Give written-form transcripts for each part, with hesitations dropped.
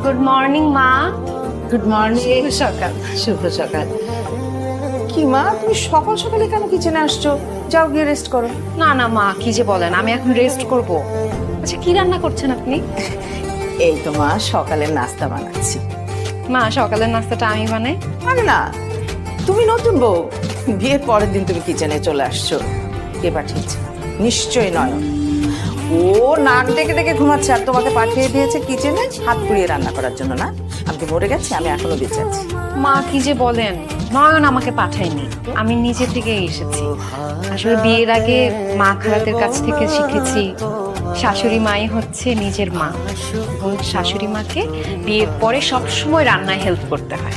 Good morning মা। Good morning. সকাল। শুভ সকাল। কি মা, তুমি সকাল সকালে কেন কিচেনে আসছো? যাও গিয়ে রেস্ট করো। না না মা, কি যে বলেন, আমি এখন রেস্ট করব। আচ্ছা, কি রান্না করছেন আপনি? এই তো মা, সকালের নাস্তা বানাচ্ছি। মা, সকালের নাস্তাটা আমি বানাই? আরে না, তুমি নতুন বউ, বিয়ের পরের দিন তুমি কিচেনে চলে আসছো। কে পাঠিয়েছে? নিশ্চয়ই নয়। ও নাক ডেকে ডেকে ঘুমাচ্ছে আর তোমাকে পাঠিয়ে দিয়েছে কিচেনে হাত পুড়িয়ে রান্না করার জন্য। না, আমি কি মরে গেছি? আমি এখনো বেঁচে আছি। মা, কি যে বলেন, নয়ন আমাকে পাঠায়নি, আমি নিজে থেকেই এসেছি। আসলে বিয়ের আগে মা খালাদের কাছ থেকে শিখেছি শাশুড়ি মাই হচ্ছে নিজের মা, এবং শাশুড়ি মাকে বিয়ের পরে সবসময় রান্নায় হেল্প করতে হয়।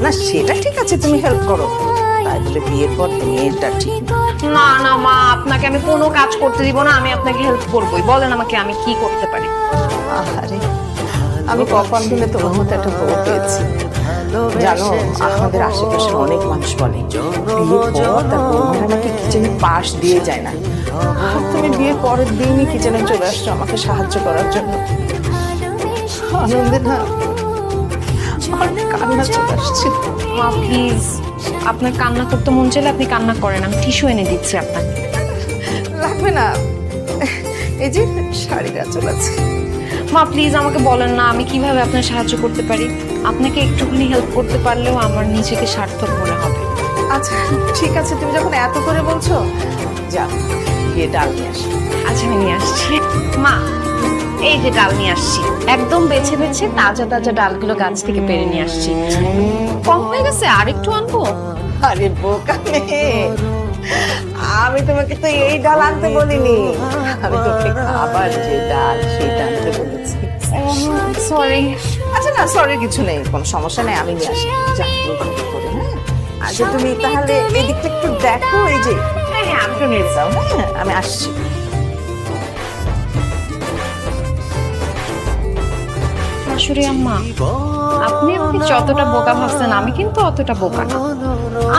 না সেটা ঠিক আছে, তুমি হেল্প করো, তাই বলে বিয়ের পর তুমি এটা ঠিক না। না না মা, আপনাকে আমি কোনো কাজ করতে দিব না, আমি আপনাকে হেল্প করবই। বলেন আমাকে আমি কি করতে পারি। আরে আমি কখন দিলে তোমার মতো একটা বউ পেয়েছি। জানো, আমাদের আশেপাশে অনেক মানুষ বলে বিয়ের পর তার বউরা নাকি কিচেনে পাশ দিয়ে যায় না। আর তুমি বিয়ের পরের দিনই কিচেনে চলে আসছো আমাকে সাহায্য করার জন্য। আনন্দে না আমার কান্না চলে আসছে। মা প্লিজ, আপনার কান্না করতে মন চাইলে আপনি কান্না করেন, আমি টিস্যু এনে দিচ্ছি আপনাকে। লাগবে না, এই যে শাড়িটা চলে আছে। মা প্লিজ আমাকে বলেন না, আমি কিভাবে আপনার সাহায্য করতে পারি। আপনাকে একটুখানি হেল্প করতে পারলেও আমার নিজেকে সার্থক মনে হবে। আচ্ছা ঠিক আছে, তুমি যখন এত করে বলছো, যা গিয়ে ডাল নিয়ে আসো। আচ্ছা, আমি নিয়ে আসছি। মা, এই যে ডাল নিয়ে আসছি, একদম বেছে বেছে তাজা তাজা ডালগুলো গাছ থেকে পেরে নিয়ে আসছি। কম হয়ে গেছে, আর একটু আনবো? আরে বোকা মেয়ে, আমি তোমাকে তো এই ডাল আনতে বলিনি, আমি তোকে খাবার যে ডাল সেটা আনতে বলেছি। সরি। আচ্ছা না, সরি কিছু নেই, কোনো সমস্যা নেই, আমি নিয়ে আসি। যা ওখানে করে। হ্যাঁ আচ্ছা, তুমি তাহলে এদিকটা একটু দেখো, এই যে হ্যাঁ হ্যাঁ, একটু নিয়ে যাও। হ্যাঁ আমি আসছি। শাশুড়ি আম্মা, আপনি যতটা বোকা ভাবছেন আমি কিন্তু অতটা বোকা না।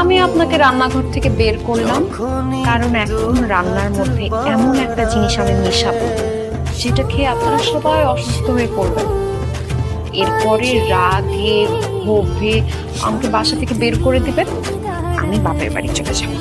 আমি আপনাকে রান্নাঘর থেকে বের করলাম কারণ এখন রান্নার মধ্যে এমন একটা জিনিস আমি মেশাবো যেটা খেয়ে আপনারা সবাই অসুস্থ হয়ে পড়বেন। এরপরে রাগে ক্ষোভে আমাকে বাসা থেকে বের করে দিবেন, আমি বাপের বাড়ি চলে যাবো।